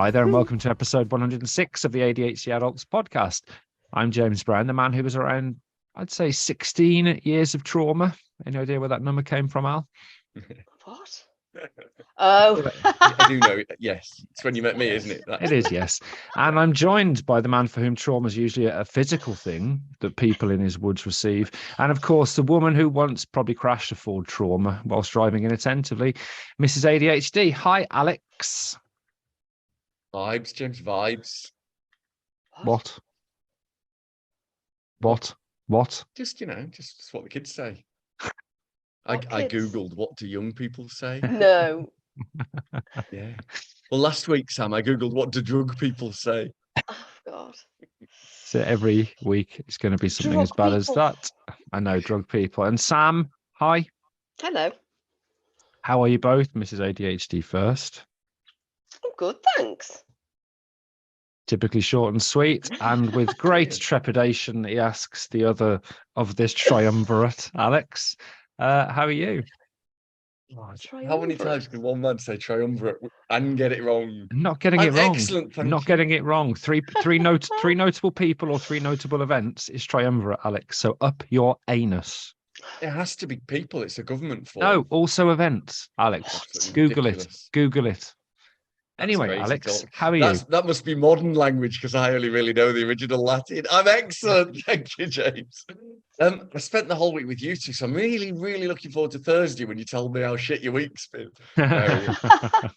Hi there, and welcome to episode 106 of the ADHD Adults podcast. I'm James Brown, the man who was around, I'd say, 16 years of trauma. Any idea where that number came from, Al? What? Oh. I do know. Yes. It's when you met me, isn't it? It is, yes. And I'm joined by the man for whom trauma is usually a physical thing that people in his woods receive. And of course, the woman who once probably crashed a Ford Trauma whilst driving inattentively, Mrs ADHD. Hi, Alex. Vibes, James, vibes. What? Just, just what the kids say. What I kids? Googled, what do young people say? No. Yeah. Well, last week, Sam, I Googled, what do drug people say? Oh, God. So every week it's going to be something Drug as bad as people. that. I know, drug people. And Sam, hi. Hello. How are you both? Mrs ADHD first. I'm good, thanks. Typically short and sweet, and with great trepidation, he asks the other of this triumvirate, Alex. How are you? How many times can one man say triumvirate and get it wrong? Not getting it wrong. Excellent, thank Not you. getting it wrong. Three notable people or three notable events is triumvirate, Alex. So up your anus. It has to be people. It's a government form. No, also events, Alex. Absolutely Google ridiculous. it. Google it. Anyway, Crazy Alex, talk. how are you? That must be modern language because I only really know the original Latin. I'm excellent. Thank you, James. I spent the whole week with you two, so I'm really, really looking forward to Thursday when you tell me how shit your week's been. I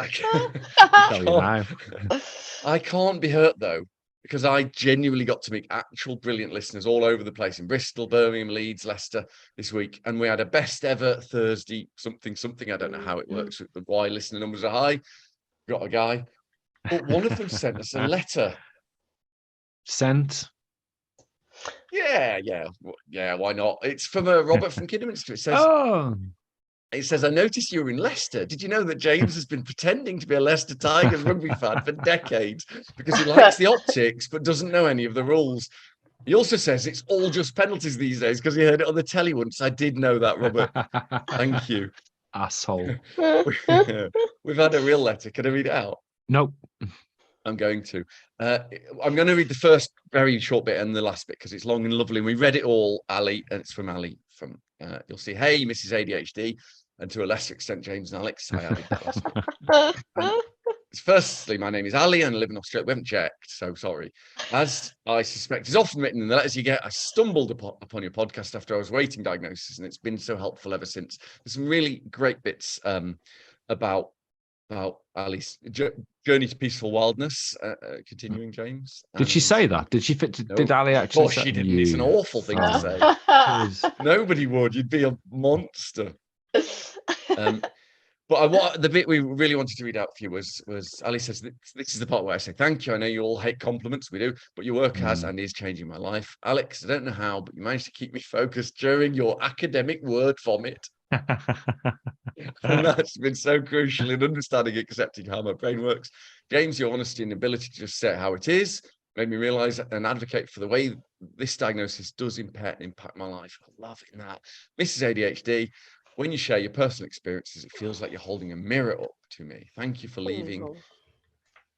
Tell you now. I can't be hurt though, because I genuinely got to meet actual brilliant listeners all over the place in Bristol, Birmingham, Leeds, Leicester this week. And we had a best ever Thursday something. I don't know how it works with why listener numbers are high. Got a guy. But one of them sent us a letter. Sent. Yeah, why not? It's from Robert from Kidderminster. It says, I noticed you were in Leicester. Did you know that James has been pretending to be a Leicester Tigers rugby fan for decades because he likes the optics but doesn't know any of the rules? He also says it's all just penalties these days because he heard it on the telly once. I did know that, Robert. Thank you. Asshole. We've had a real letter. Can I read it out? Nope. I'm going to. I'm going to read the first very short bit and the last bit because it's long and lovely. And we read it all, Ali, and it's from Ali. You'll see, hey, Mrs ADHD, and to a lesser extent, James and Alex. Hi, Ali. That last bit. Firstly, my name is Ali and I live in Australia. We haven't checked, so sorry. As I suspect is often written in the letters you get, I stumbled upon your podcast after I was waiting diagnosis, and it's been so helpful ever since. There's some really great bits about Ali's journey to peaceful wildness. Continuing, James. Did she say that? Did she fit? Did Ali actually? Of course she didn't. It's an awful thing to say. Nobody would. You'd be a monster. But the bit we really wanted to read out for you was Ali says, this is the part where I say, thank you. I know you all hate compliments. We do. But your work has and is changing my life. Alex, I don't know how, but you managed to keep me focused during your academic word vomit. And that's been so crucial in understanding and accepting how my brain works. James, your honesty and ability to just say it how it is made me realize and advocate for the way this diagnosis does impact my life. I love it in that. Mrs ADHD, when you share your personal experiences, it feels like you're holding a mirror up to me. Thank you for leaving.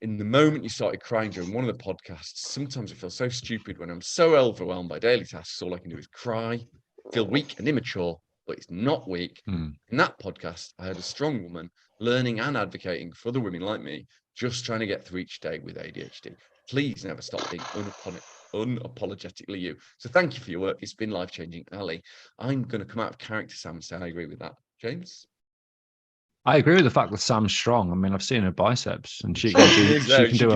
In the moment you started crying during one of the podcasts, sometimes it feels so stupid when I'm so overwhelmed by daily tasks. All I can do is cry, feel weak and immature, but it's not weak. In that podcast, I heard a strong woman learning and advocating for other women like me, just trying to get through each day with ADHD. Please never stop being unapologetically you. So thank you for your work. It's been life-changing. Ali, I'm going to come out of character, Sam, and say I agree with that. James? I agree with the fact that Sam's strong. I mean, I've seen her biceps, and she can do a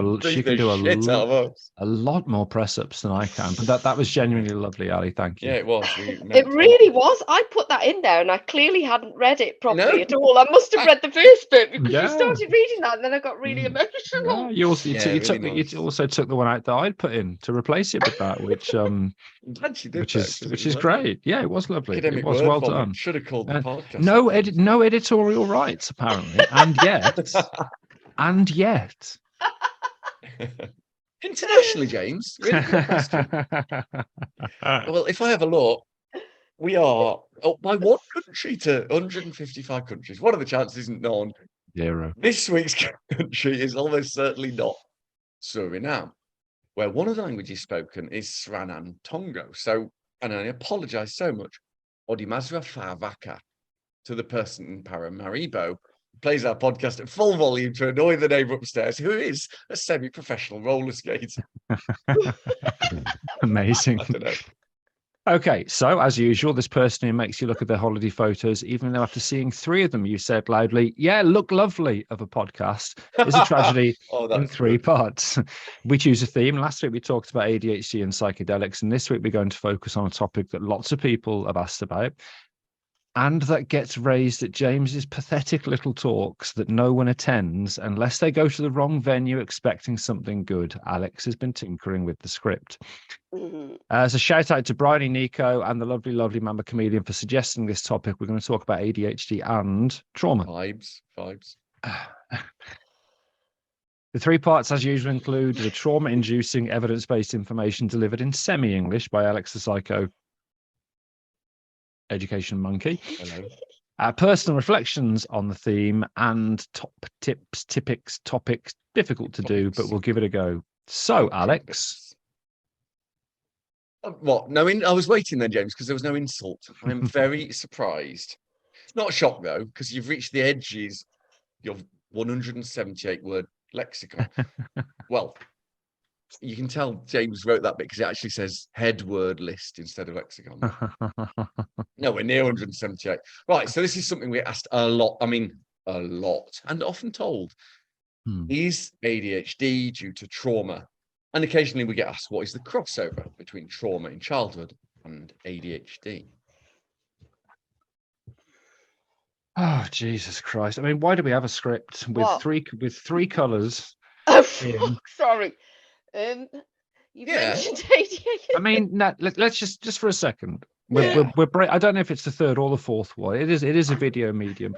lot more press ups than I can. But that was genuinely lovely, Ali. Thank you. Yeah, it was. It really was. I put that in there, and I clearly hadn't read it properly at all. I must have read the first bit because you started reading that, and then I got really emotional. You also took the one out that I'd put in to replace it with that, which is great. Yeah, it was lovely. Academic it was well done. Should have called the podcast. No editorial rights, apparently, and yet. Internationally, James. Really good question. Well, if I have a look, we are by one country to 155 countries. What are the chances? None. 0. This week's country is almost certainly not Suriname, where one of the languages spoken is Sranan Tongo. So, and I apologize so much, Odimazra Favaka, to the person in Paramaribo, who plays our podcast at full volume to annoy the neighbour upstairs, who is a semi-professional roller skater. Amazing. I don't know. Okay, so as usual, this person who makes you look at their holiday photos, even though after seeing 3 of them, you said loudly, "Yeah, look lovely," of a podcast, is a tragedy in 3 parts. We choose a theme. Last week we talked about ADHD and psychedelics, and this week we're going to focus on a topic that lots of people have asked about, and that gets raised at James's pathetic little talks that no one attends unless they go to the wrong venue expecting something good. Alex has been tinkering with the script. As a shout out to Bryony, Nico, and the lovely, lovely Mama Chameleon for suggesting this topic. We're going to talk about ADHD and trauma. Vibes. The 3 parts, as usual, include the trauma-inducing, evidence-based information delivered in semi-English by Alex the Psycho Education Monkey. Hello. Personal reflections on the theme and top tips, topics, difficult to do, but we'll give it a go. So, Alex. What? No, I was waiting then, James, because there was no insult. I'm very surprised. It's not a shock, though, because you've reached the edges of your 178-word lexicon. Well, you can tell James wrote that bit because it actually says head word list instead of lexicon. No, we're near 178. Right, so this is something we asked a lot. I mean, a lot, and often told. Is ADHD due to trauma? And occasionally we get asked, what is the crossover between trauma in childhood and ADHD? Oh, Jesus Christ. I mean, why do we have a script with three colours? Oh, sorry. You mentioned ADHD. I mean, let's just for a second. We're I don't know if it's the 3rd or the 4th one. It is a video medium.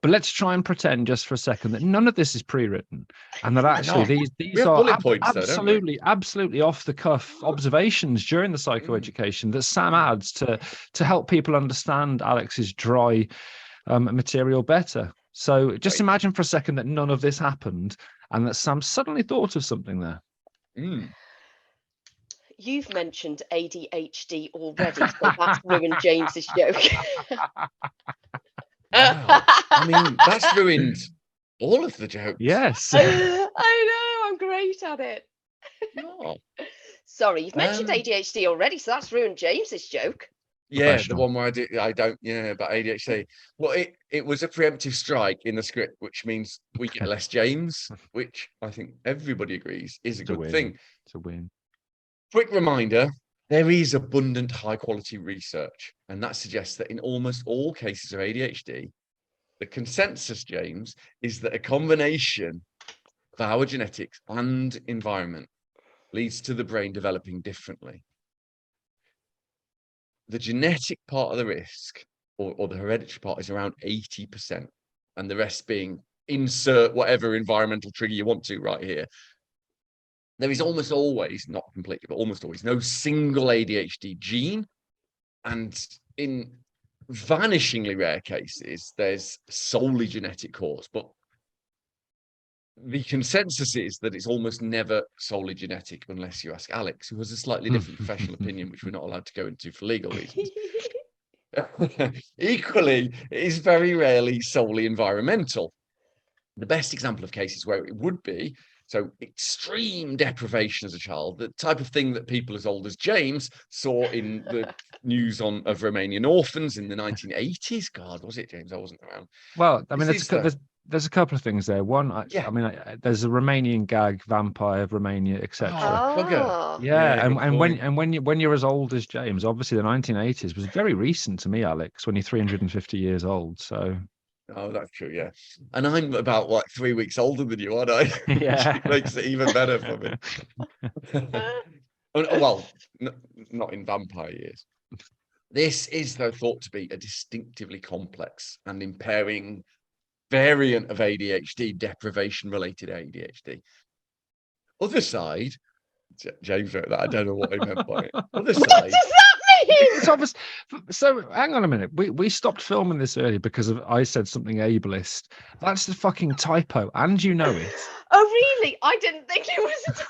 But let's try and pretend just for a second that none of this is pre-written and that actually these are absolutely off the cuff observations during the psychoeducation that Sam adds to help people understand Alex's dry material better. So just imagine for a second that none of this happened and that Sam suddenly thought of something there. You've mentioned ADHD already, so that's ruined James's joke. Wow. I mean, that's ruined all of the jokes. Yes. I know, I'm great at it. Oh. Sorry, you've mentioned ADHD already, so that's ruined James's joke. Yeah, the one where I don't about ADHD. Well, it was a preemptive strike in the script, which means we get less James, which I think everybody agrees is a good thing. It's a win. Quick reminder, there is abundant high-quality research, and that suggests that in almost all cases of ADHD, the consensus, James, is that a combination of our genetics and environment leads to the brain developing differently. The genetic part of the risk, or the hereditary part, is around 80%, and the rest being insert whatever environmental trigger you want to right here. There is almost always, not completely, but almost always, no single ADHD gene. And in vanishingly rare cases, there's solely genetic cause. But the consensus is that it's almost never solely genetic unless you ask Alex, who has a slightly different professional opinion, which we're not allowed to go into for legal reasons. Equally, it is very rarely solely environmental. The best example of cases where it would be, so extreme deprivation as a child, the type of thing that people as old as James saw in the news of Romanian orphans in the 1980s. God, was it, James? I wasn't around. Well, I mean, there's a couple of things there. One, I mean, there's a Romanian gag, vampire of Romania, etc. And when you're as old as James, obviously the 1980s was very recent to me, Alex, when you're 350 years old. So. Oh, that's true, yeah. And I'm about 3 weeks older than you, aren't I? Yeah. Which makes it even better for me. Well, not in vampire years. This is, though, thought to be a distinctively complex and impairing variant of ADHD, deprivation-related ADHD. Otherside, James wrote that. I don't know what he meant by it. Otherside. What does that mean? It's obvious. So hang on a minute. We stopped filming this earlier because I said something ableist. That's the fucking typo, and you know it. Oh, really? I didn't think it was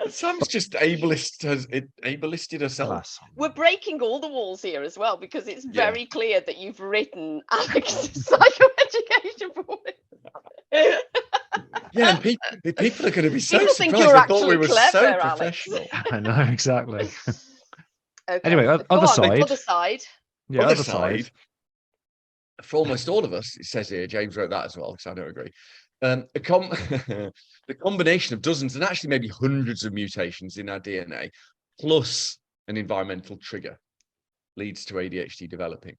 a Sam's just ableisted herself. Alas. We're breaking all the walls here as well, because it's Yeah. very clear that you've written Alex's psychoeducation for me. Yeah, and people are going to be so People think surprised. you're I thought we actually were clever, so Alex. professional. I know exactly. Okay. Anyway, Go other on, side. Other side. Yeah, Other side, for almost all of us, it says here, James wrote that as well, because I don't agree. The combination of dozens and actually maybe hundreds of mutations in our DNA, plus an environmental trigger, leads to ADHD developing.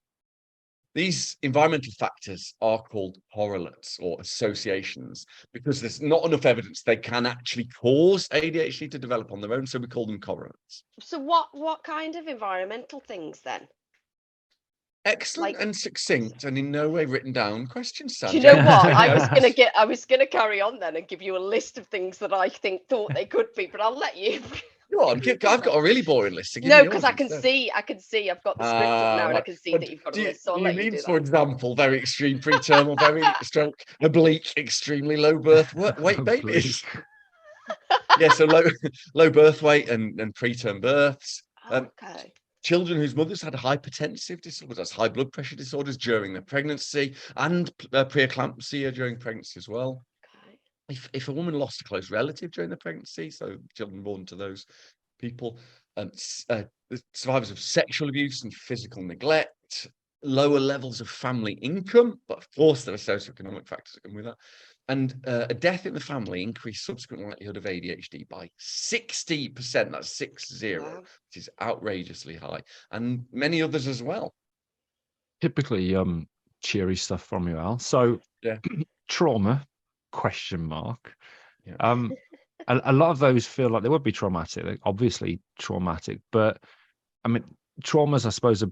These environmental factors are called correlates or associations because there's not enough evidence they can actually cause ADHD to develop on their own, so we call them correlates. So what kind of environmental things then? Excellent and succinct and in no way written down questions, Sam. Do you know what? I was gonna carry on then and give you a list of things that I thought they could be, but I'll let you. Go on, I've got a really boring list. So No, because I can see I've got the script up now, and I right. can see that you've got a list. So I'll let you do For that. example, very extreme preterm or very stroke, oblique, extremely low birth weight babies. Yeah, so low birth weight and preterm births. Okay. Children whose mothers had hypertensive disorders, that's high blood pressure disorders during their pregnancy, and preeclampsia during pregnancy as well. Okay. If a woman lost a close relative during the pregnancy, so children born to those people, the survivors of sexual abuse and physical neglect, lower levels of family income, but of course there are socioeconomic factors that come with that, and a death in the family increased subsequent likelihood of ADHD by 60%. That's 60, Wow. which is outrageously high, and many others as well. Typically, cheery stuff from you, Al. So, Yeah. trauma? Question mark. Yeah. A lot of those feel like they would be traumatic. Like, obviously traumatic, but I mean, trauma is, I suppose, a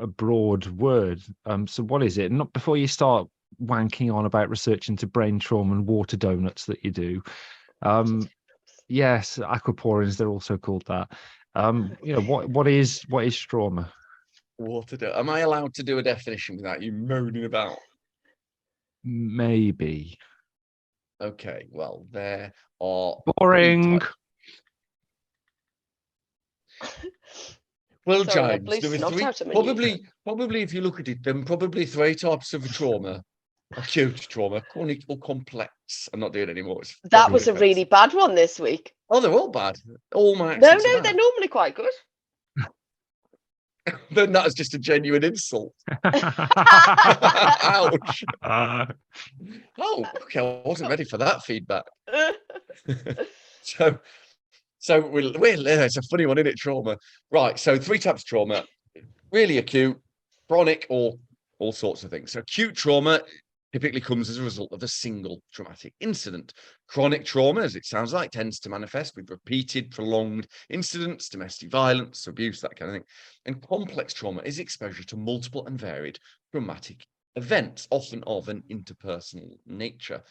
broad word. So what is it? Not before you start wanking on about research into brain trauma and water donuts that you do. Yes, aquaporins, they're also called that. What is trauma? Am I allowed to do a definition without you moaning about? Maybe. Okay, well, there are boring. Well, Sorry, James, there are three. Probably, if you look at it, then probably three types of trauma: acute trauma, chronic, or complex. I'm not doing it anymore. That was a really bad one this week. Oh, they're all bad. All my No, they're normally quite good. Then that was just a genuine insult. Ouch. Oh, okay. I wasn't ready for that feedback. So it's a funny one, isn't it? Trauma. Right. So 3 types of trauma: really acute, chronic, or all sorts of things. So acute trauma typically comes as a result of a single traumatic incident. Chronic trauma, as it sounds like, tends to manifest with repeated, prolonged incidents, domestic violence, abuse, that kind of thing. And complex trauma is exposure to multiple and varied traumatic events, often of an interpersonal nature.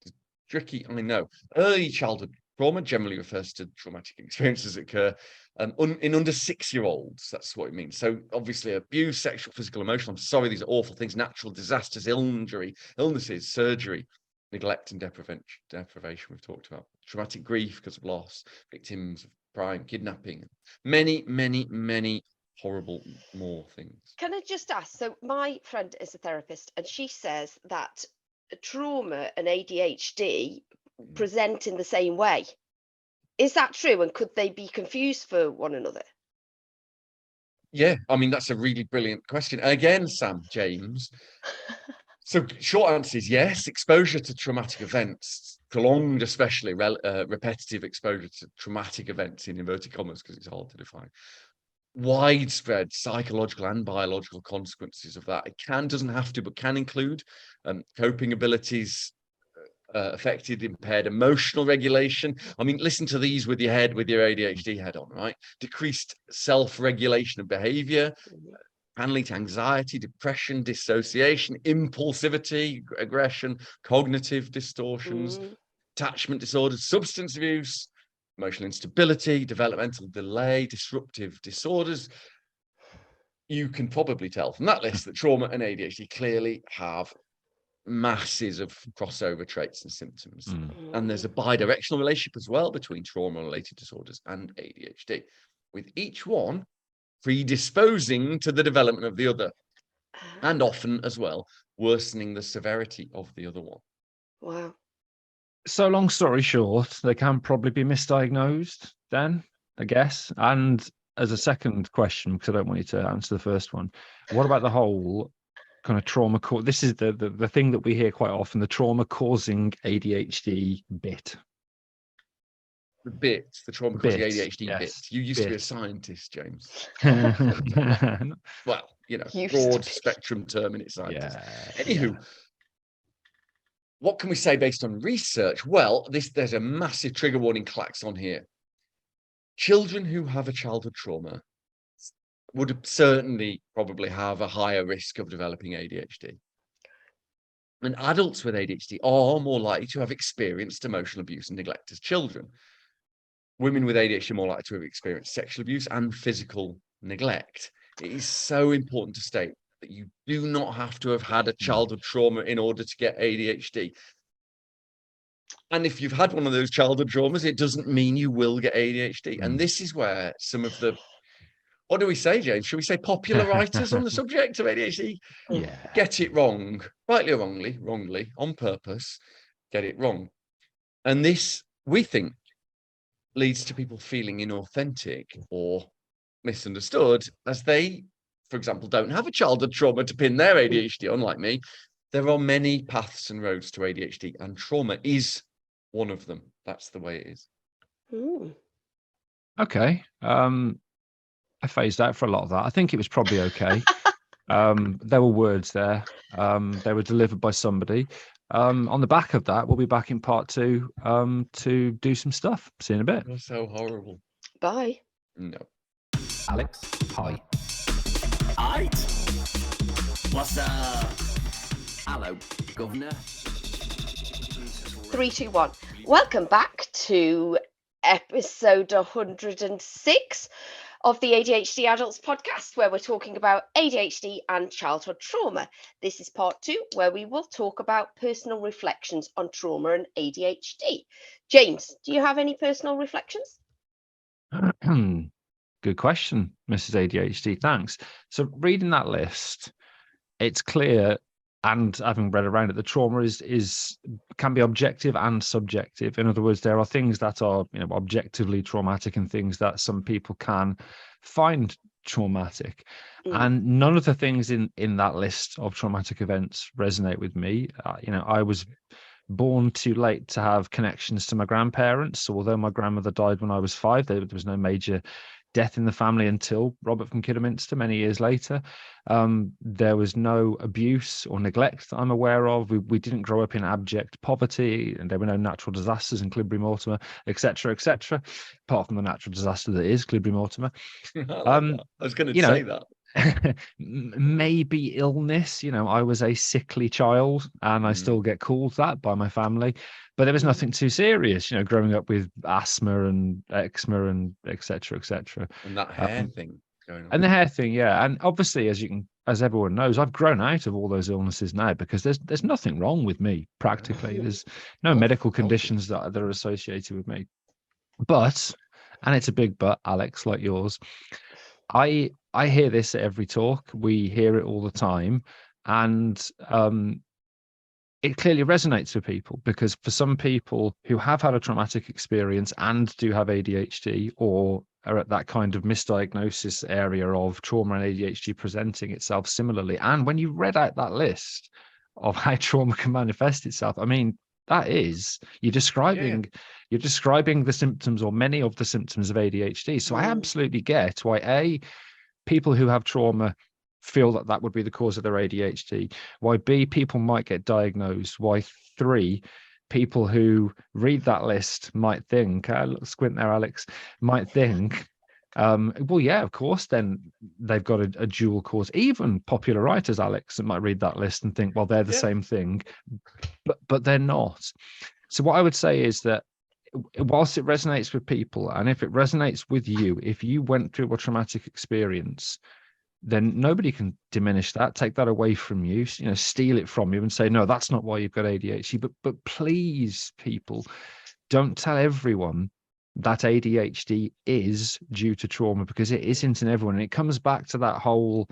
It's tricky, I know. Early childhood trauma generally refers to traumatic experiences that occur in under 6-year-olds. That's what it means. So obviously abuse, sexual, physical, emotional. I'm sorry, these are awful things. Natural disasters, illnesses, surgery, neglect and deprivation we've talked about. Traumatic grief because of loss, victims of crime, kidnapping. Many, many, many horrible more things. Can I just ask? So my friend is a therapist, and she says that trauma and ADHD present in the same way. Is that true? And could they be confused for one another? Yeah, I mean, that's a really brilliant question. Again, James. So short answer is yes. Exposure to traumatic events, prolonged, especially repetitive exposure to traumatic events in inverted commas, because it's hard to define. Widespread psychological and biological consequences of that. It doesn't have to, but can include coping abilities, affected, impaired emotional regulation. I mean, listen to these with your ADHD head on, right? Decreased self-regulation of behavior, can lead to anxiety, depression, dissociation, impulsivity, aggression, cognitive distortions, attachment disorders, substance abuse, emotional instability, developmental delay, disruptive disorders, you can probably tell from that list that trauma and ADHD clearly have masses of crossover traits and symptoms. And there's a bi-directional relationship as well between trauma-related disorders and ADHD, with each one predisposing to the development of the other, and often as well worsening the severity of the other one. Wow. So long story short, they can probably be misdiagnosed then, I guess. And as a second question, because I don't want you to answer the first one, what about the whole kind of trauma? This is the thing that we hear quite often, the trauma causing ADHD bit. The trauma causing ADHD bit. You used to be a scientist, James. Well, broad spectrum term in its scientist. Anywho, what can we say based on research? Well, there's a massive trigger warning klaxon here. Children who have a childhood trauma would certainly probably have a higher risk of developing ADHD. And adults with ADHD are more likely to have experienced emotional abuse and neglect as children. Women with ADHD are more likely to have experienced sexual abuse and physical neglect. It is so important to state that you do not have to have had a childhood trauma in order to get ADHD. And if you've had one of those childhood traumas, it doesn't mean you will get ADHD. And this is where some of the, what do we say, James? Should we say popular writers on the subject of ADHD? Get it wrong, rightly or wrongly, on purpose, get it wrong. And this, we think, leads to people feeling inauthentic or misunderstood, as they, for example, don't have a childhood trauma to pin their ADHD on, like me. There are many paths and roads to ADHD, and trauma is one of them. That's the way it is. Okay. I phased out for a lot of that. I think it was probably okay. There were words there. They were delivered by somebody. On the back of that, we'll be back in part 2 to do some stuff. See you in a bit. You're so horrible. Bye. No. Alex, hi. Aight. What's up? Hello, Governor. 3, 2, 1. Welcome back to episode 106 of the ADHD Adults podcast, where we're talking about ADHD and childhood trauma. This is part 2, where we will talk about personal reflections on trauma and ADHD. James, do you have any personal reflections? Good question, Mrs ADHD. Thanks. So reading that list, it's clear, and having read around it, the trauma can be objective and subjective. In other words, there are things that are objectively traumatic and things that some people can find traumatic. And none of the things in that list of traumatic events resonate with me. I was born too late to have connections to my grandparents. So although my grandmother died when I was 5, there was no major death in the family until Robert from Kidderminster many years later. There was no abuse or neglect that I'm aware of. We didn't grow up in abject poverty, and there were no natural disasters in Clibri Mortimer, etc., apart from the natural disaster that is Clibri Mortimer. I was going to say that. Maybe illness. I was a sickly child, and I still get called that by my family, but there was nothing too serious, growing up with asthma and eczema and etc. And that hair thing going on. And the hair thing, yeah. And obviously, as everyone knows, I've grown out of all those illnesses now, because there's nothing wrong with me practically. There's no medical conditions that are associated with me. But, and it's a big but, Alex, like yours, I hear this at every talk. We hear it all the time, and it clearly resonates with people, because for some people who have had a traumatic experience and do have ADHD, or are at that kind of misdiagnosis area of trauma and ADHD presenting itself similarly, and when you read out that list of how trauma can manifest itself, I mean, that is, you're describing the symptoms, or many of the symptoms, of ADHD. So I absolutely get why people who have trauma feel that would be the cause of their ADHD. Why people might get diagnosed. Why people who read that list might think, squint there, Alex, might think, well, yeah, of course, then they've got a dual cause. Even popular writers, Alex, that might read that list and think, well, they're the same thing, but they're not. So what I would say is that whilst it resonates with people, and if it resonates with you, if you went through a traumatic experience, then nobody can diminish that, take that away from you, steal it from you and say, no, that's not why you've got ADHD. But please, people, don't tell everyone that ADHD is due to trauma, because it isn't in everyone. And it comes back to that whole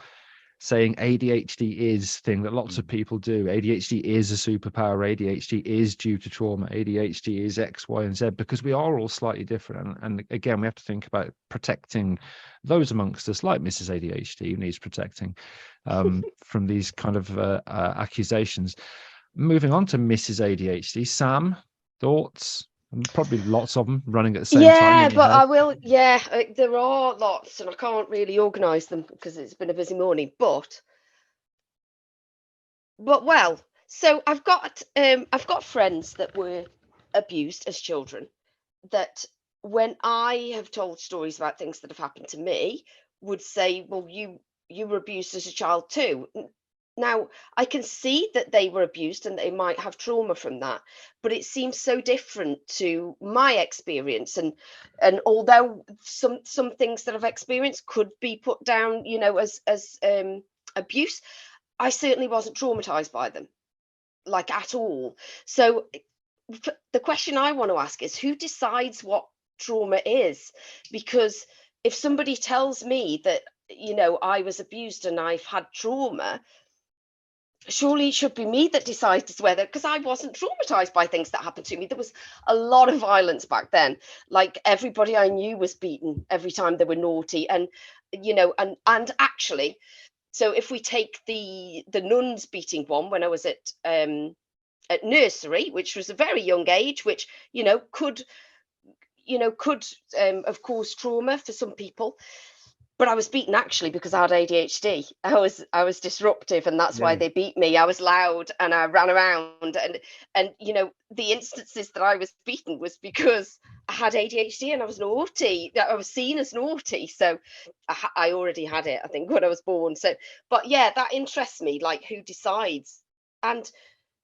saying ADHD is thing that lots of people do. ADHD is a superpower. ADHD is due to trauma. ADHD is X, Y, and Z, because we are all slightly different. And again, we have to think about protecting those amongst us, like Mrs ADHD, who needs protecting from these kind of accusations. Moving on to Mrs ADHD, Sam, thoughts? And probably lots of them running at the same time. Yeah, but I will. Yeah, there are lots, and I can't really organise them because it's been a busy morning. But well, so I've got friends that were abused as children, that when I have told stories about things that have happened to me, would say, well, you were abused as a child too. Now, I can see that they were abused and they might have trauma from that, but it seems so different to my experience. And although some things that I've experienced could be put down, as abuse, I certainly wasn't traumatized by them, like, at all. So the question I want to ask is, who decides what trauma is? Because if somebody tells me that, I was abused and I've had trauma, surely it should be me that decides whether, because I wasn't traumatized by things that happened to me. There was a lot of violence back then. Like, everybody I knew was beaten every time they were naughty. And, and actually, so if we take the nuns beating one when I was at nursery, which was a very young age, which, could of course trauma for some people. But I was beaten actually because I had ADHD. I was disruptive, and that's why they beat me. I was loud and I ran around, and the instances that I was beaten was because I had ADHD and I was naughty. I was seen as naughty, so I already had it, I think, when I was born. So, but yeah, that interests me. Like, who decides, and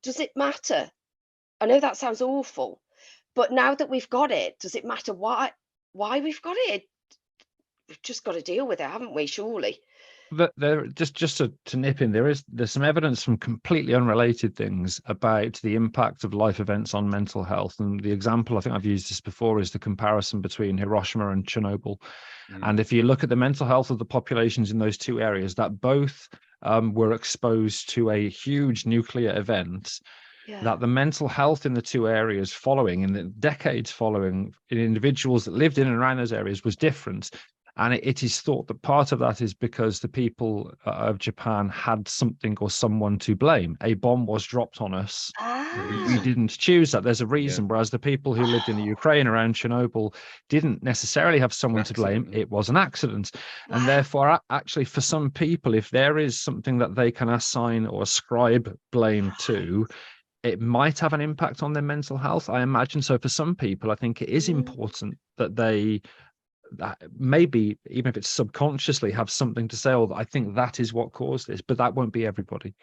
does it matter? I know that sounds awful, but now that we've got it, does it matter why we've got it? We've just got to deal with it, haven't we? Surely. But there, just to nip in, there's some evidence from completely unrelated things about the impact of life events on mental health. And the example, I think I've used this before, is the comparison between Hiroshima and Chernobyl. And if you look at the mental health of the populations in those two areas, that both were exposed to a huge nuclear event, that the mental health in the two areas following, in the decades following, in individuals that lived in and around those areas, was different. And it is thought that part of that is because the people of Japan had something or someone to blame. A bomb was dropped on us. We didn't choose that. There's a reason. Whereas the people who lived in the Ukraine around Chernobyl didn't necessarily have someone to blame. It was an accident. And therefore, actually, for some people, if there is something that they can assign or ascribe blame to, it might have an impact on their mental health, I imagine. So for some people, I think it is important that they, that maybe even if it's subconsciously, have something to say, I think that is what caused this, but that won't be everybody.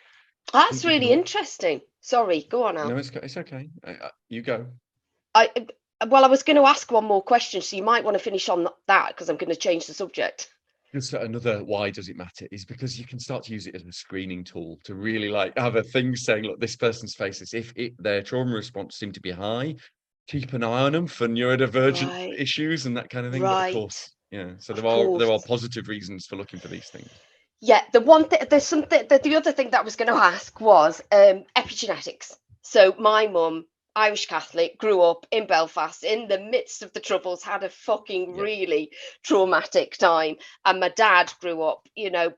That's really interesting. Sorry, go on, Al. No, it's okay. You go. I was going to ask one more question, so you might want to finish on that, because I'm going to change the subject. Just another why does it matter is because you can start to use it as a screening tool to really have a thing saying, look, this person's faces, if their trauma response seemed to be high, keep an eye on them for neurodivergent issues and that kind of thing. But of course, so there are positive reasons for looking for these things. Yeah, the one thing, there's something that the other thing that I was going to ask was epigenetics. So my mum, Irish Catholic, grew up in Belfast in the midst of the Troubles, had a fucking really traumatic time. And my dad grew up,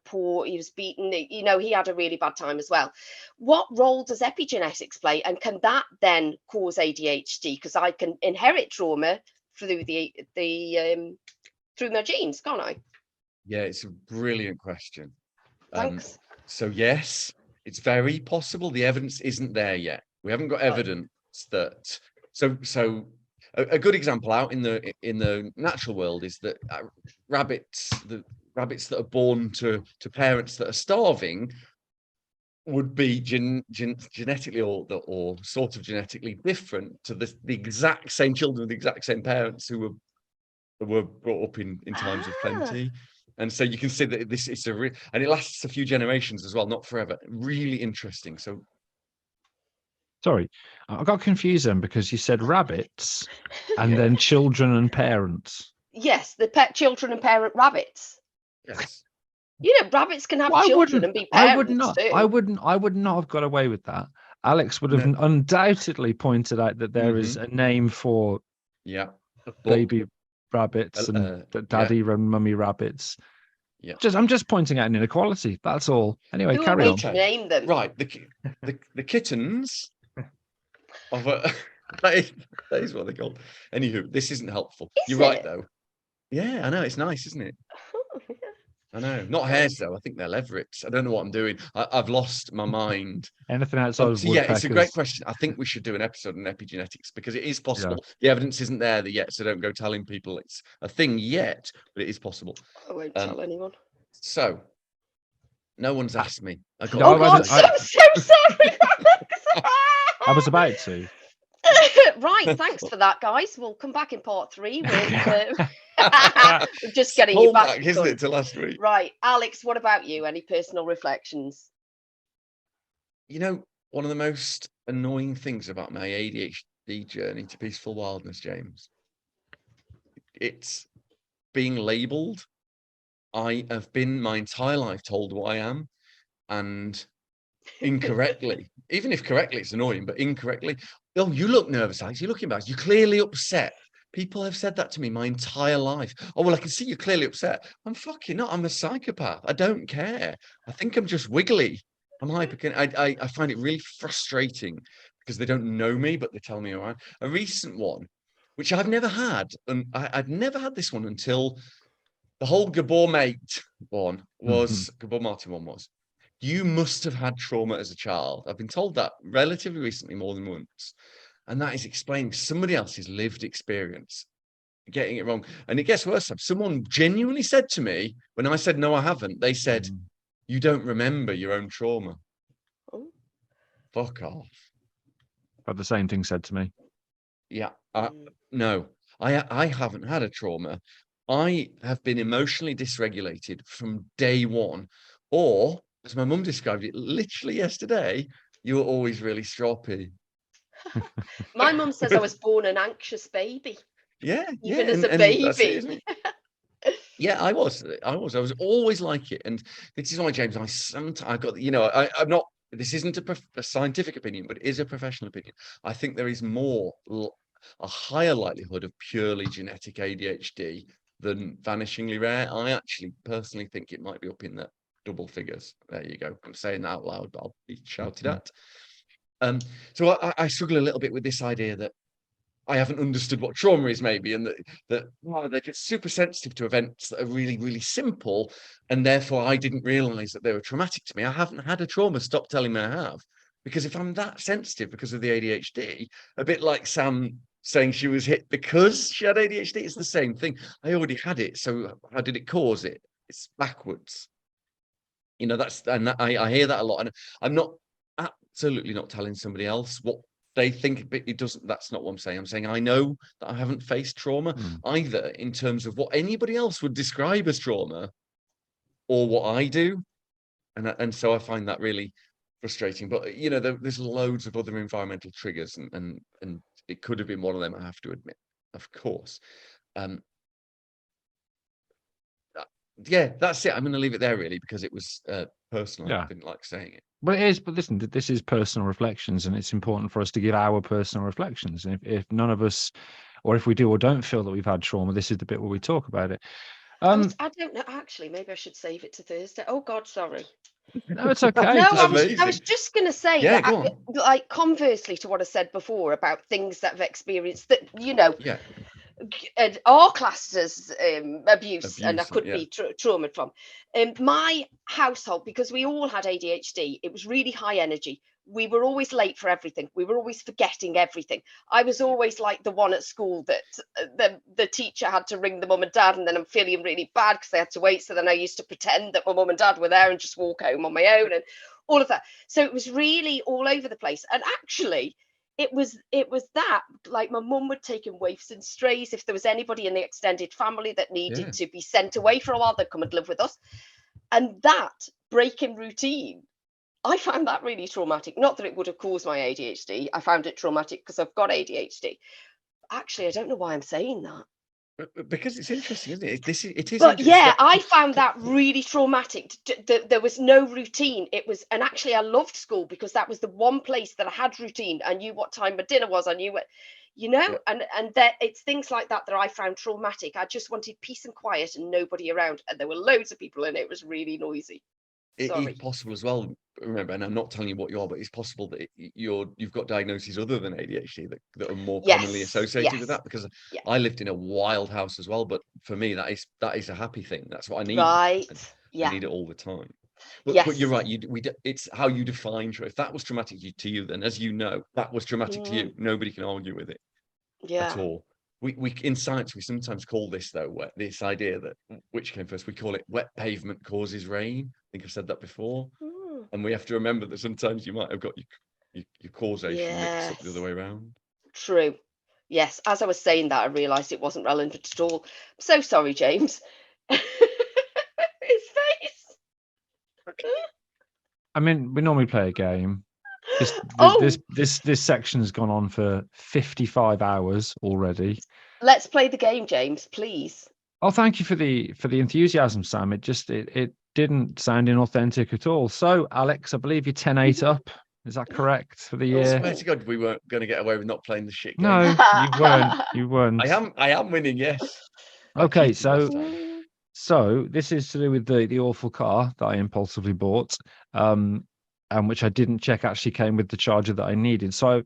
poor, he was beaten, he had a really bad time as well. What role does epigenetics play? And can that then cause ADHD? Because I can inherit trauma through through my genes, can't I? Yeah, it's a brilliant question. Thanks. So yes, it's very possible. The evidence isn't there yet. We haven't got evidence that. So a good example out in the natural world is that rabbits that are born to parents that are starving would be genetically or sort of genetically different to the exact same children with the exact same parents who were brought up in times of plenty. And so you can see that this is and it lasts a few generations as well, not forever. Really interesting. So Sorry, I got confused then because you said rabbits and then children and parents. Yes, the pet children and parent rabbits. yes. You know, rabbits can have Well, children and be parents I would not have got away with that. Alex would have undoubtedly pointed out that there is a name for baby rabbits and daddy and mummy rabbits. Yeah. I'm just pointing out an inequality. That's all. Anyway, Do carry on. Name them. Right. The kittens of that is what they're called. Anywho, this isn't helpful. You're right though. Yeah, I know, it's nice, isn't it? I know. Not hares though. I think they're leverets. I don't know what I'm doing. I've lost my mind. Anything outside of woodpeckers? Yeah, it's a great question. I think we should do an episode on epigenetics because it is possible. Yeah. The evidence isn't there yet, so don't go telling people it's a thing yet, but it is possible. I won't tell anyone. So, no one's asked me. I'm so sorry. I was about to. Right, thanks for that, guys. We'll come back in part 3 with just getting you back, isn't it, to last week? Right, Alex, what about you? Any personal reflections? You know, one of the most annoying things about my ADHD journey to peaceful wildness, James, it's being labelled. I have been my entire life told what I am, and incorrectly, even if correctly it's annoying, but incorrectly, oh, you look nervous, Alex, you're looking embarrassed, you're clearly upset. People have said that to me my entire life. Oh, well, I can see you're clearly upset. I'm fucking not. I'm a psychopath. I don't care. I think I'm just wiggly. I'm hyper. I find it really frustrating because they don't know me, but they tell me all right. A recent one, which I've never had, and I'd never had this one until the whole Gabor mate one was, Gabor Martin one was, you must have had trauma as a child. I've been told that relatively recently, more than once. And that is explaining somebody else's lived experience, getting it wrong. And it gets worse. Someone genuinely said to me, when I said, no, I haven't, they said, you don't remember your own trauma. Oh. Fuck off. But the same thing said to me. Yeah. No, I haven't had a trauma. I have been emotionally dysregulated from day one. Or, as my mum described it literally yesterday, you were always really stroppy. My mum says I was born an anxious baby. Yeah, even as a baby. Yeah, I was always like it. And this is why, James, I got, you know, I'm not, this isn't a scientific opinion, but it is a professional opinion. I think there is a higher likelihood of purely genetic ADHD than vanishingly rare. I actually personally think it might be up in the double figures. There you go. I'm saying that out loud, but I'll be shouted at. So I struggle a little bit with this idea that I haven't understood what trauma is, maybe, and that they're just super sensitive to events that are really, really simple, and therefore I didn't realize that they were traumatic to me. I haven't had a trauma. Stop telling me I have. Because if I'm that sensitive because of the ADHD, a bit like Sam saying she was hit because she had ADHD, it's the same thing. I already had it, so how did it cause it? It's backwards. You know, I hear that a lot, and I'm not absolutely not telling somebody else what they think, but it doesn't. That's not what I'm saying. I'm saying I know that I haven't faced trauma either in terms of what anybody else would describe as trauma, or what I do, and so I find that really frustrating. But you know, there's loads of other environmental triggers, and it could have been one of them. I have to admit, of course. Yeah, that's it. I'm going to leave it there, really, because it was personal. Yeah. I didn't like saying it. Well, it is, but listen, this is personal reflections, and it's important for us to give our personal reflections. And if none of us, or if we do or don't feel that we've had trauma, this is the bit where we talk about it. I don't know. Actually, maybe I should save it to Thursday. Oh God, sorry. No, it's okay. No, I was just going to say that, like, conversely to what I said before about things that I've experienced that, you know, are classed as abuse, and I could be traumatized from. My household, because we all had ADHD, it was really high energy. We were always late for everything. We were always forgetting everything. I was always like the one at school that the teacher had to ring the mum and dad, and then I'm feeling really bad because they had to wait. So then I used to pretend that my mum and dad were there and just walk home on my own and all of that. So it was really all over the place. And actually, it was that, like, my mum would take in waifs and strays. If there was anybody in the extended family that needed to be sent away for a while, they'd come and live with us. And that break in routine, I found that really traumatic. Not that it would have caused my ADHD. I found it traumatic because I've got ADHD. Actually, I don't know why I'm saying that. Because it's interesting, isn't it? It is. But yeah, I found that really traumatic. There was no routine. It was, and actually, I loved school because that was the one place that I had routine. I knew what time my dinner was. I knew what, and that it's things like that that I found traumatic. I just wanted peace and quiet and nobody around, and there were loads of people, and it was really noisy. It is possible as well. Remember, and I'm not telling you what you are, but it's possible that you've got diagnoses other than ADHD that are more commonly associated with that. Because I lived in a wild house as well, but for me, that is a happy thing. That's what I need. Right. I need it all the time. But you're right. It's how you define. If that was traumatic to you, then as you know, that was traumatic to you. Nobody can argue with it at all. We in science, we sometimes call this, though, this idea that, which came first, we call it wet pavement causes rain. I think I've said that before. And we have to remember that sometimes you might have got your causation mixed up the other way around. True. Yes. As I was saying that, I realised it wasn't relevant at all. I'm so sorry, James. His face. I mean, we normally play a game. This section's gone on for 55 hours already. Let's play the game, James, please. Oh, thank you for the enthusiasm, Sam. It didn't sound inauthentic at all. So, Alex, I believe you're 10-8 up. Is that correct for the year? I swear to God, we weren't going to get away with not playing the shit game. No, you weren't. You weren't. I am winning, yes. Okay, so this is to do with the awful car that I impulsively bought, and which I didn't check actually came with the charger that I needed. So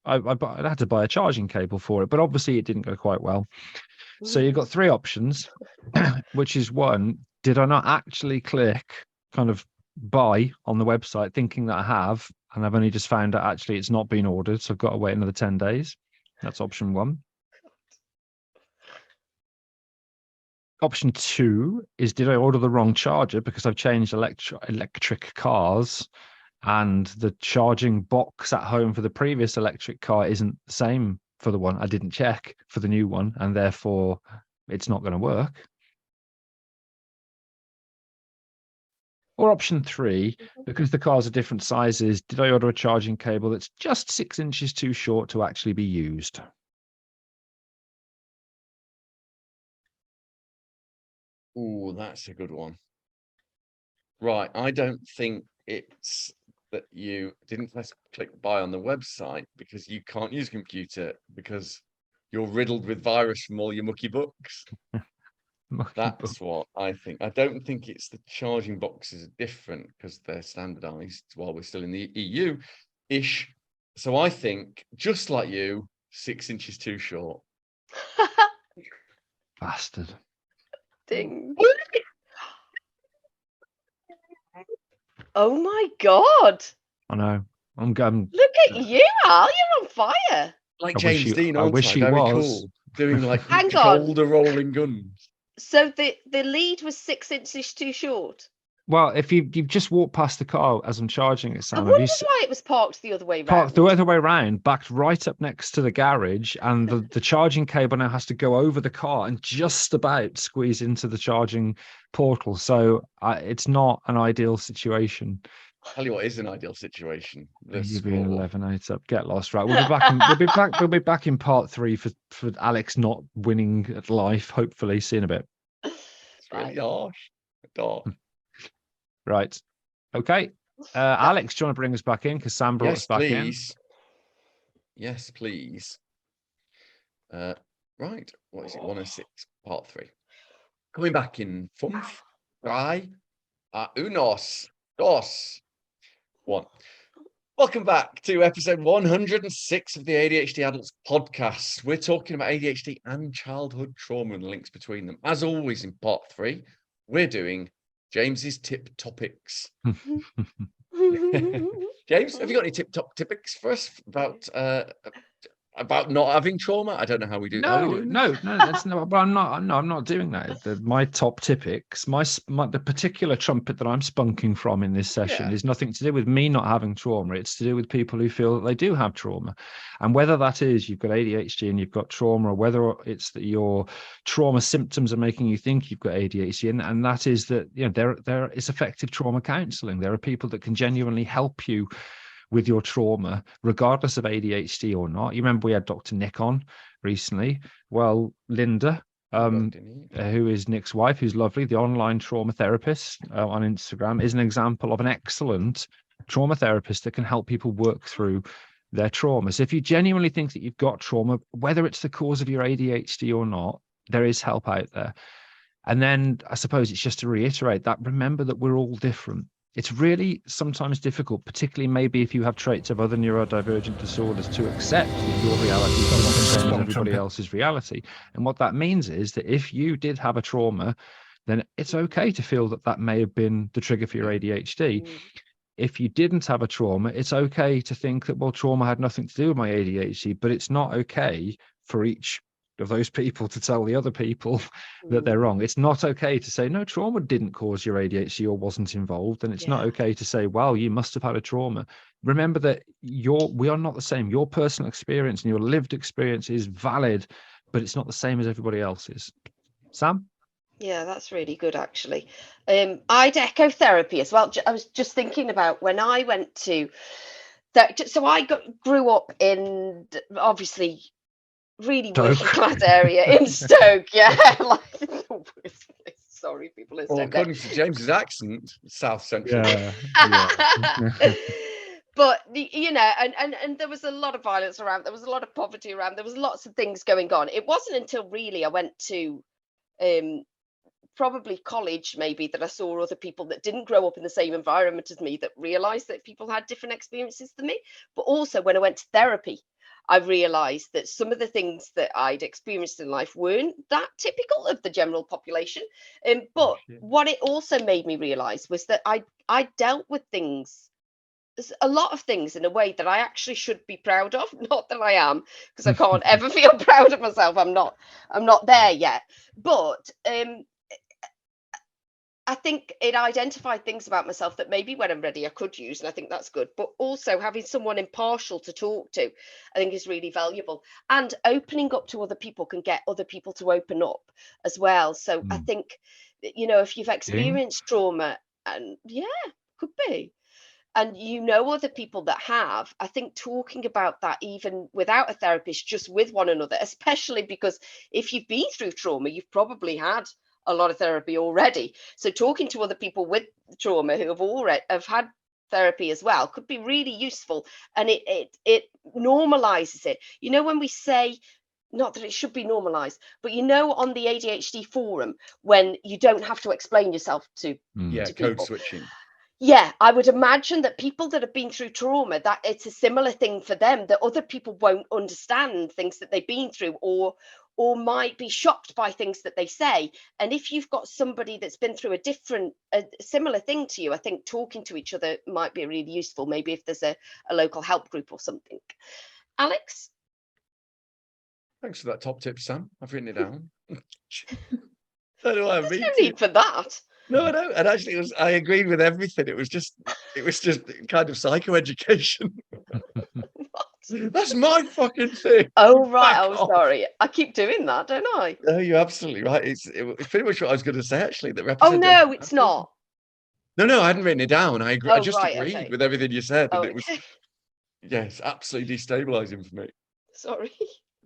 I had to buy a charging cable for it, but obviously it didn't go quite well. So you've got three options, which is one, did I not actually click kind of buy on the website thinking that I have, and I've only just found out actually it's not been ordered, so I've got to wait another 10 days. That's option one. Option two is, did I order the wrong charger because I've changed electric cars and the charging box at home for the previous electric car isn't the same for the one I didn't check for the new one, and therefore it's not going to work. Or option three, because the cars are different sizes, did I order a charging cable that's just 6 inches too short to actually be used? Oh, that's a good one. Right. I don't think it's that you didn't click buy on the website because you can't use a computer because you're riddled with virus from all your mucky books. That's what I think. I don't think it's the charging boxes are different because they're standardized while we're still in the EU-ish. So I think, just like you, 6 inches too short. Bastard. Ding. Oh my God. I know. I'm going. Look at you, Al. You're on fire. Like James Dean, I wish he very was. cool. Doing like Hang on. shoulder rolling guns. So the lead was 6 inches too short. Well, if you've just walked past the car as I'm charging it, Sam, I wondered why it was parked the other way round. Parked the other way round, backed right up next to the garage, and the charging cable now has to go over the car and just about squeeze into the charging portal. So it's not an ideal situation. Tell you what is an ideal situation. You've been 11-8 up. Get lost, right? We'll be back in part 3 for Alex not winning at life. Hopefully, see in a bit. It's really harsh. Right. Okay. Alex, do you want to bring us back in? Because Sam brought us back in. Yes, please. Right. What is it? 106, part 3. Coming back in 5, 4, unos, dos, 1. Welcome back to episode 106 of the ADHD Adults podcast. We're talking about ADHD and childhood trauma and the links between them. As always, in part 3, we're doing James's tip topics. James, have you got any tip topics for us about about not having trauma? I don't know how we do. No, that's no. But I'm not doing that. My top typics, the particular trumpet that I'm spunking from in this session is nothing to do with me not having trauma. It's to do with people who feel that they do have trauma, and whether that is you've got ADHD and you've got trauma, or whether it's that your trauma symptoms are making you think you've got ADHD, and that is that there is effective trauma counselling. There are people that can genuinely help you with your trauma, regardless of ADHD or not. You remember we had Dr. Nick on recently. Well, Linda, who is Nick's wife, who's lovely, the online trauma therapist on Instagram, is an example of an excellent trauma therapist that can help people work through their trauma. So if you genuinely think that you've got trauma, whether it's the cause of your ADHD or not, there is help out there. And then I suppose it's just to reiterate that, remember that we're all different. It's really sometimes difficult, particularly maybe if you have traits of other neurodivergent disorders, to accept that your reality is not the same as everybody else's reality. And what that means is that if you did have a trauma, then it's okay to feel that that may have been the trigger for your ADHD. If you didn't have a trauma, it's okay to think that, well, trauma had nothing to do with my ADHD, but it's not okay for each of those people to tell the other people that they're wrong. It's not okay to say, no, trauma didn't cause your ADHD or wasn't involved. And it's not okay to say, well, you must have had a trauma. Remember that we are not the same. Your personal experience and your lived experience is valid, but it's not the same as everybody else's. Sam? Yeah, that's really good, actually. I'd echo therapy as well. I was just thinking about when I went to so I grew up in, obviously, really working class area in Stoke. Sorry, people in Stoke. Well, according to James's accent, South Central. But and there was a lot of violence around. There was a lot of poverty around. There was lots of things going on. It wasn't until really I went to probably college, maybe, that I saw other people that didn't grow up in the same environment as me that realized that people had different experiences than me. But also when I went to therapy, I realized that some of the things that I'd experienced in life weren't that typical of the general population. But what it also made me realize was that I dealt with things, a lot of things, in a way that I actually should be proud of. Not that I am, because I can't ever feel proud of myself. I'm not there yet. But I think it identified things about myself that maybe when I'm ready I could use, and I think that's good. But also having someone impartial to talk to, I think, is really valuable. And opening up to other people can get other people to open up as well. So I think, if you've experienced trauma, and could be, and other people that have, I think talking about that, even without a therapist, just with one another, especially because if you've been through trauma, you've probably had a lot of therapy already. So talking to other people with trauma who have had therapy as well could be really useful, and it normalizes it. When we say, not that it should be normalized, but on the ADHD forum, when you don't have to explain yourself to code switching. Yeah, I would imagine that people that have been through trauma, that it's a similar thing for them, that other people won't understand things that they've been through, or might be shocked by things that they say. And if you've got somebody that's been through a similar thing to you, I think talking to each other might be really useful, maybe if there's a local help group or something. Alex? Thanks for that top tip, Sam. I've written it down. There's no need for that. No, and actually I agreed with everything. It was just kind of psychoeducation. That's my fucking thing. Oh, right. Sorry. I keep doing that, don't I? No, you're absolutely right. It's pretty much what I was going to say, actually. That no, it's not. No, I hadn't written it down. I agree. I just agreed okay. with everything you said. And Oh, it was, yes, absolutely destabilizing for me. Sorry.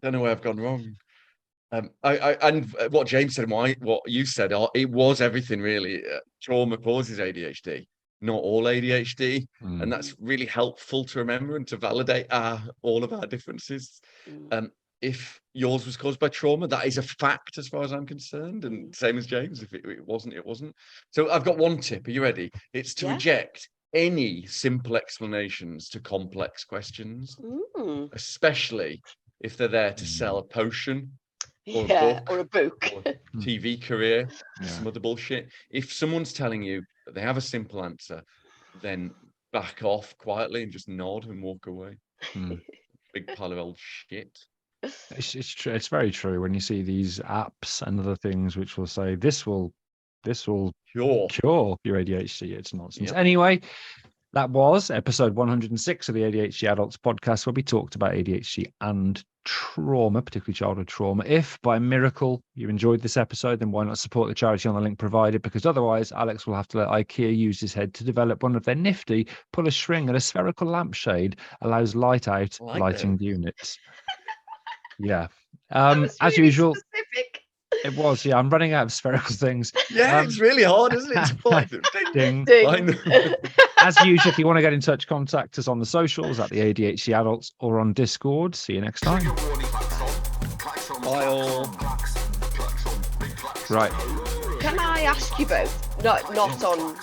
Don't know where I've gone wrong. And what James said and what you said, it was everything really. Trauma causes ADHD, not all ADHD, and that's really helpful to remember and to validate all of our differences. If yours was caused by trauma, that is a fact as far as I'm concerned, and same as James. If it wasn't, it wasn't. So I've got one tip. Are you ready? It's to reject any simple explanations to complex questions, especially if they're there to sell a potion. Or a book, or TV career, some other bullshit. If someone's telling you that they have a simple answer, then back off quietly and just nod and walk away. big pile of old shit. It's true. It's very true when you see these apps and other things which will say this will Sure. cure your ADHD. It's nonsense. Yep. Anyway, that was episode 106 of the ADHD Adults podcast, where we talked about ADHD and trauma, particularly childhood trauma. If by miracle you enjoyed this episode, then why not support the charity on the link provided? Because otherwise, Alex will have to let IKEA use his head to develop one of their nifty pull a string and a spherical lampshade allows light out I like lighting them. units. Yeah. That was As really usual, specific. it was. Yeah, I'm running out of spherical things. Yeah, it's really hard, isn't it? To find them. Ding. Ding. As usual, if you want to get in touch, contact us on the socials at the ADHD Adults or on Discord. See you next time. Bye all. Right. Can I ask you both, not on